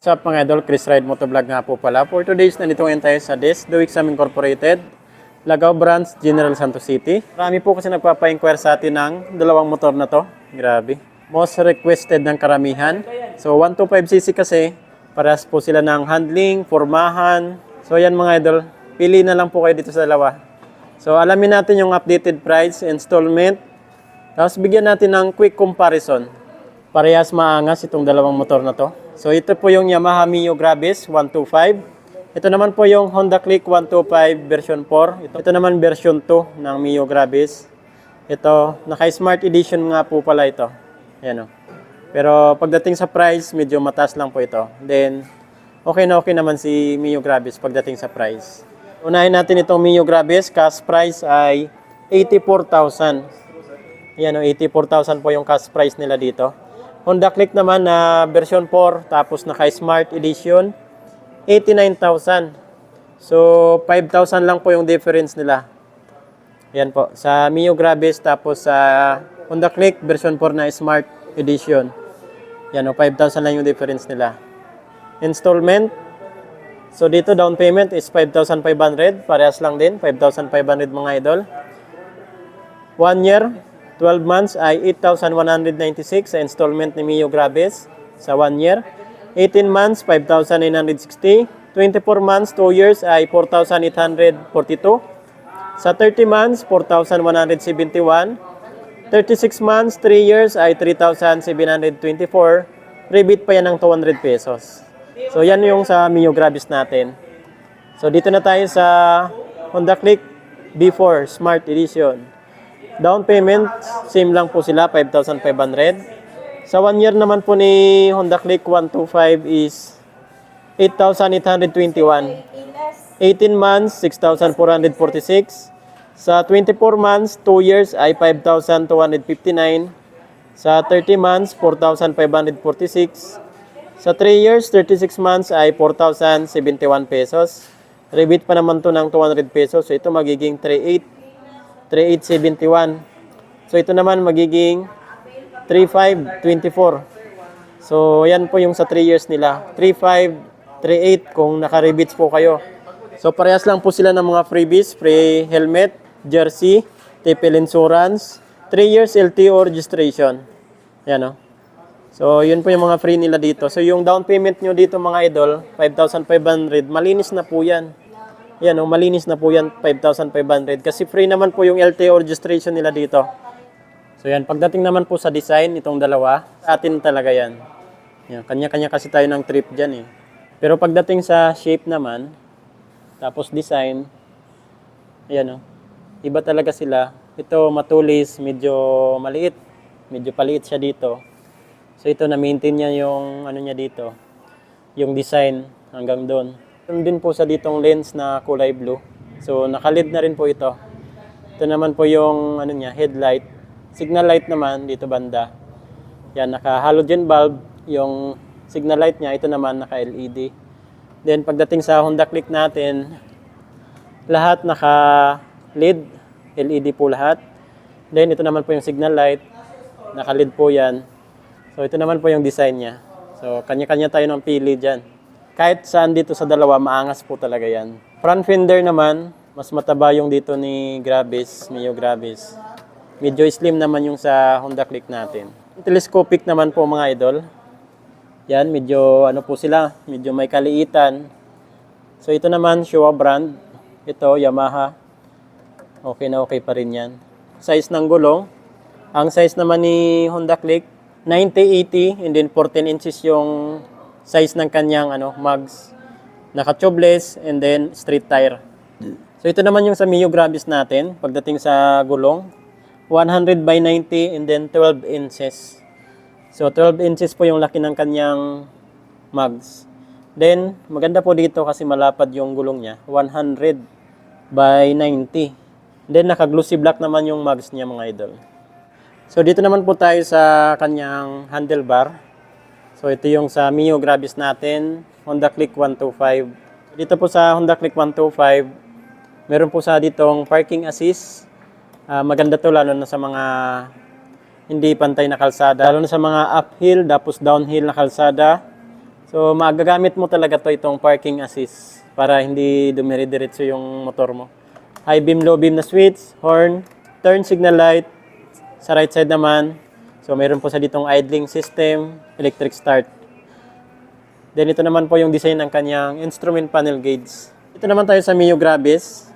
What's up mga idol, Chris Ride Motovlog nga po pala. For today's, nandito ngayon tayo sa DES, The Wixam Incorporated, Lagao Branch, General Santos City. Marami po kasi nagpapa-inquire sa atin ng dalawang motor na to. Grabe. Most requested ng karamihan. So 125cc kasi, parehas po sila ng handling, formahan. So yan mga idol, pili na lang po kayo dito sa dalawa. So alamin natin yung updated price, installment. Tapos bigyan natin ng quick comparison. Parehas maangas itong dalawang motor na to. So ito po yung Yamaha Mio Gravis 125. Ito naman po yung Honda Click 125 version 4. Ito naman version 2 ng Mio Gravis. Ito, naka-Smart Edition nga po pala ito. Ayan o. Pero pagdating sa price, medyo mataas lang po ito. Then, okay na okay naman si Mio Gravis pagdating sa price. Unahin natin itong Mio Gravis. Cash price ay 84,000. Ayan o, 84,000 po yung cash price nila dito. Honda Click naman na version 4, tapos naka-Smart Edition, 89,000. So, 5,000 lang po yung difference nila. Yan po, sa Mio Gravis, tapos sa Honda Click version 4 na Smart Edition. Yan o, 5,000 lang yung difference nila. Installment. So, dito down payment is 5,500. Parehas lang din, 5,500 mga idol. 1 year. 12 months ay 8,196 sa installment ni Mio Gravis sa 1 year. 18 months, 5,960. 24 months, 2 years ay 4,842. Sa 30 months, 4,171. 36 months, 3 years ay 3,724. Rebate pa yan ng 200 pesos. So yan yung sa Mio Gravis natin. So dito na tayo sa Honda Click B4 Smart Edition. Down payment, same lang po sila, 5,500. Sa 1 year naman po ni Honda Click 125 is 8,821. 18 months, 6,446. Sa 24 months, 2 years ay 5,259. Sa 30 months, 4,546. Sa 3 years, 36 months ay 4,071 pesos. Rebate pa naman to ng 200 pesos. So ito magiging 3,871. So ito naman magiging 3,524. So yan po yung sa 3 years nila. 3,538 kung naka-rebates po kayo. So parehas lang po sila ng mga freebies, free helmet, jersey, TPL insurance, 3 years LTO registration. Yan o. So yun po yung mga free nila dito. So yung down payment nyo dito mga idol, 5,500, malinis na po yan. Yan o, malinis na po yan, 5,500. Kasi free naman po yung LTO registration nila dito. So yan, pagdating naman po sa design, itong dalawa, sa atin talaga yan. Yan, kanya-kanya kasi tayo ng trip dyan eh. Pero pagdating sa shape naman, tapos design, ayan o, iba talaga sila. Ito matulis, medyo maliit. Medyo paliit siya dito. So ito, na-maintain niya yung ano niya dito, yung design hanggang doon. Meron din po sa ditong lens na kulay blue. So naka-LED na rin po ito. Ito naman po yung ano niya, headlight. Signal light naman dito banda. Yan, naka-halogen bulb yung signal light niya. Ito naman naka-LED. Then pagdating sa Honda Click natin, lahat naka-LED, LED po lahat. Then ito naman po yung signal light, naka-LED po yan. So ito naman po yung design niya. So kanya-kanya tayo ng pili diyan. Kahit saan dito sa dalawa, maangas po talaga yan. Front fender naman, mas mataba yung dito ni Gravis, Mio Gravis. Medyo slim naman yung sa Honda Click natin. Telescopic naman po mga idol. Yan, medyo ano po sila, medyo may kaliitan. So ito naman, Showa brand. Ito, Yamaha. Okay na okay pa rin yan. Size ng gulong. Ang size naman ni Honda Click, 90-80 and then 14 inches yung size ng kanyang mugs. Naka-tubeless and then street tire. So ito naman yung sa Mio Gravis natin. Pagdating sa gulong, 100 by 90 and then 12 inches. So 12 inches po yung laki ng kanyang mugs. Then maganda po dito kasi malapad yung gulong niya. 100 by 90. Then naka-glossy black naman yung mugs niya mga idol. So dito naman po tayo sa kanyang handlebar. So ito yung sa Mio Gravis natin, Honda Click 125. Dito po sa Honda Click 125, meron po sa ditong parking assist. Maganda to lalo na sa mga hindi pantay na kalsada. Lalo na sa mga uphill, tapos downhill na kalsada. So So, magagamit mo talaga to itong parking assist para hindi dumiri-diretso yung motor mo. High beam, low beam na switch, horn, turn signal light. Sa right side naman, so mayroon po sa ditong idling system, electric start. Then ito naman po yung design ng kanyang instrument panel gauge. Ito naman tayo sa Mio Gravis.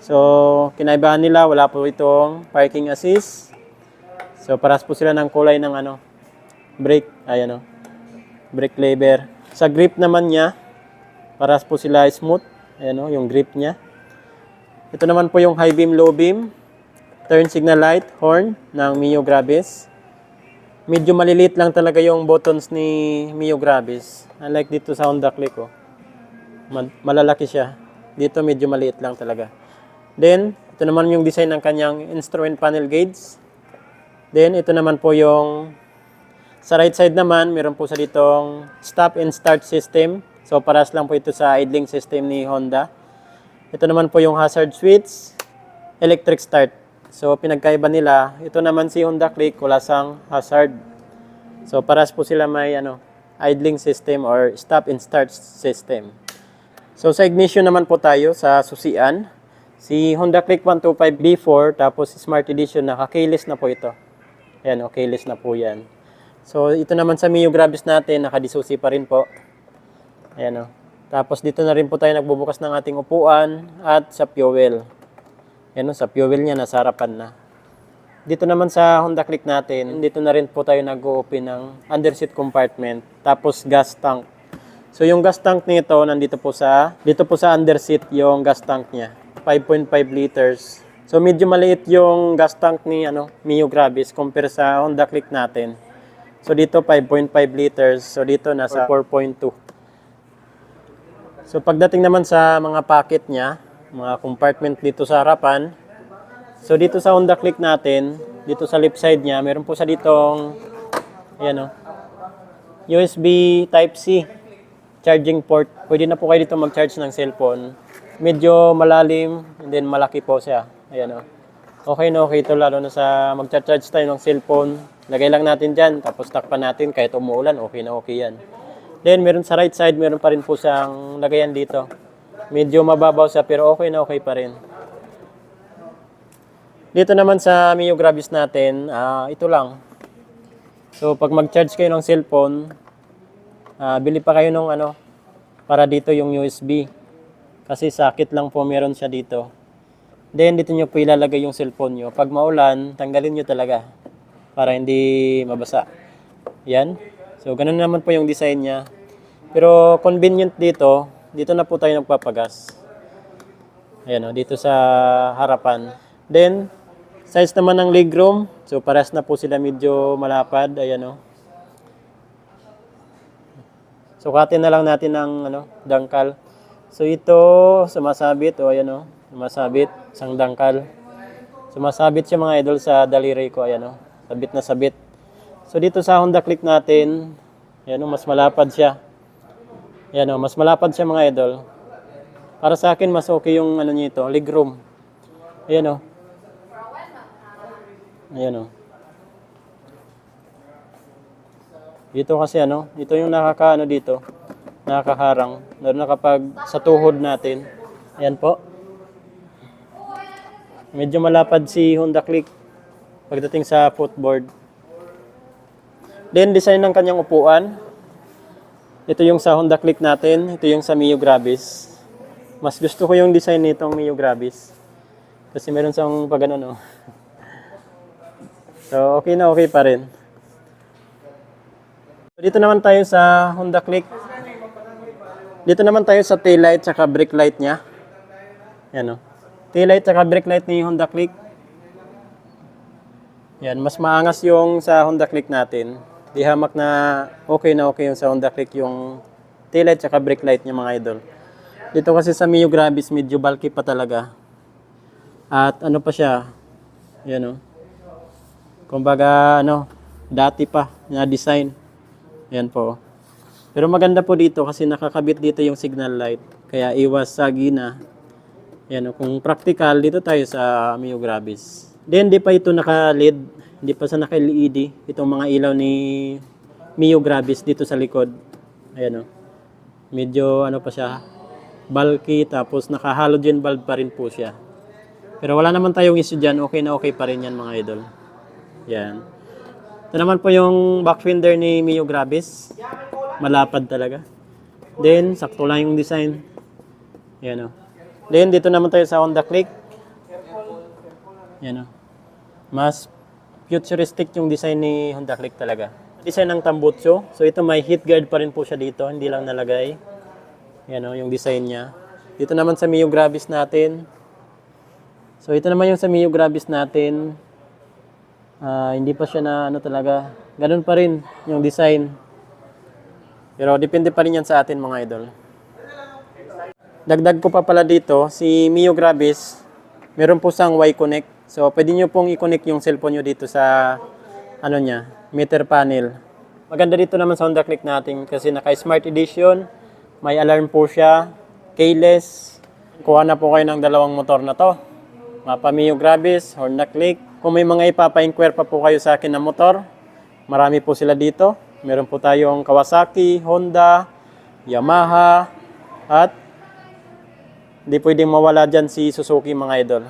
So, kinaibahan nila, wala po itong parking assist. So, paras po sila ng kulay ng brake, ayan brake lever. Sa grip naman niya, paras po sila smooth, ayan yung grip niya. Ito naman po yung high beam, low beam, turn signal light, horn ng Mio Gravis. Medyo maliliit lang talaga yung buttons ni Mio Gravis. Unlike dito sa Honda Click, malalaki siya. Dito medyo maliit lang talaga. Then, ito naman yung design ng kanyang instrument panel gauge. Then, ito naman po yung sa right side naman, meron po sa ditong stop and start system. So, paras lang po ito sa idling system ni Honda. Ito naman po yung hazard switch, electric start. So, pinagkaiba nila. Ito naman si Honda Click, wala sang hazard. So, paras po sila may idling system or stop and start system. So, sa ignition naman po tayo sa susian. Si Honda Click 125 B4, tapos Smart Edition, naka-keyless na po ito. Ayan, keyless na po yan. So, ito naman sa Mio Gravis natin, naka-disusi pa rin po. Ayan Tapos, dito na rin po tayo nagbubukas ng ating upuan at sa fuel. Ayan sa fuel niya, nasa harapan na. Dito naman sa Honda Click natin, dito na rin po tayo nag-open ng underseat compartment, tapos gas tank. So yung gas tank nito, dito po sa underseat yung gas tank niya, 5.5 liters. So medyo maliit yung gas tank ni Mio Gravis compare sa Honda Click natin. So dito 5.5 liters, so dito nasa 4.2. So pagdating naman sa mga pocket niya, mga compartment dito sa harapan. So dito sa Honda Click natin, dito sa left side niya, meron po sa ditong USB Type-C charging port. Pwede na po kayo dito mag-charge ng cellphone. Medyo malalim and then malaki po siya. Okay na okay ito, lalo na sa mag-charge tayo ng cellphone. Lagay lang natin dyan, tapos takpan natin kahit umuulan, okay na okay yan. Then meron sa right side, meron pa rin po siyang lagayan dito. Medyo mababaw siya pero okay na okay pa rin. Dito naman sa Mio Gravis natin, ito lang. So pag mag-charge kayo ng cellphone, bili pa kayo ng para dito yung USB. Kasi sakit lang po meron siya dito. Then dito nyo po ilalagay yung cellphone nyo. Pag maulan, tanggalin nyo talaga para hindi mabasa. Yan. So ganun naman po yung design niya. Pero convenient dito na po tayo nagpapagas. Ayan dito sa harapan. Then, size naman ng legroom. So, pares na po sila medyo malapad. Ayan Sukatin na lang natin ng dangkal. So, ito, sumasabit. Sumasabit. Isang dangkal. Sumasabit siya mga idol sa daliri ko. Ayan sabit na sabit. So, dito sa Honda Click natin, mas malapad siya. Mas malapad siya mga idol. Para sa akin, mas okay yung nito, legroom. Ayan Dito kasi ito yung dito. Nakakaharang. Lalo na kapag sa tuhod natin. Ayan po. Medyo malapad si Honda Click pagdating sa footboard. Then, design ng kanyang upuan. Ito yung sa Honda Click natin. Ito yung sa Mio Gravis. Mas gusto ko yung design nitong Mio Gravis. Kasi meron siyang pagano So, okay na okay pa rin. Dito naman tayo sa Honda Click. Dito naman tayo sa tail light at brake light niya. Tail light at brake light ni Honda Click. Yan, mas maangas yung sa Honda Click natin. Di hamak na okay yung sa Honda Click yung tail light at brake light niya mga idol. Dito kasi sa Mio Gravis medyo bulky pa talaga. At pa siya? Kumbaga dati pa na design. Yan po. Pero maganda po dito kasi nakakabit dito yung signal light. Kaya iwas sagi na. Kung practical dito tayo sa Mio Gravis. Then di pa ito naka-LED, hindi pa sa naka-LED itong mga ilaw ni Mio Gravis dito sa likod. Ayan o. Medyo ano pa siya, bulky, tapos naka-halogen bulb pa rin po siya. Pero wala naman tayong issue dyan, okay na okay pa rin yan mga idol. Yan. Ito naman po yung back fender ni Mio Gravis. Malapad talaga. Then, sakto lang yung design. Yan o. Then, dito naman tayo sa Honda Click. Yan o. Mas futuristic yung design ni Honda Click talaga. Design ng Tambutso. So, ito may heat guard pa rin po siya dito. Hindi lang nalagay. Yan o, yung design niya. Dito naman sa Mio Gravis natin. So, ito naman yung sa Mio Gravis natin. Hindi pa siya na ano talaga. Ganun pa rin yung design. Pero depende pa rin yan sa atin mga idol. Dagdag ko pa pala dito, si Mio Gravis, meron po siyang Y-Connect. So, pwede nyo pong i-connect yung cellphone nyo dito sa ano niya, meter panel. Maganda dito naman sa Honda Click natin kasi naka-Smart Edition. May alarm po siya. Keyless. Kuha na po kayo ng dalawang motor na to. Mapa Mio Gravis, Honda Click. Kung may mga ipapa-inquire pa po kayo sa akin na motor, marami po sila dito. Meron po tayong Kawasaki, Honda, Yamaha, at hindi pwedeng mawala dyan si Suzuki mga idol.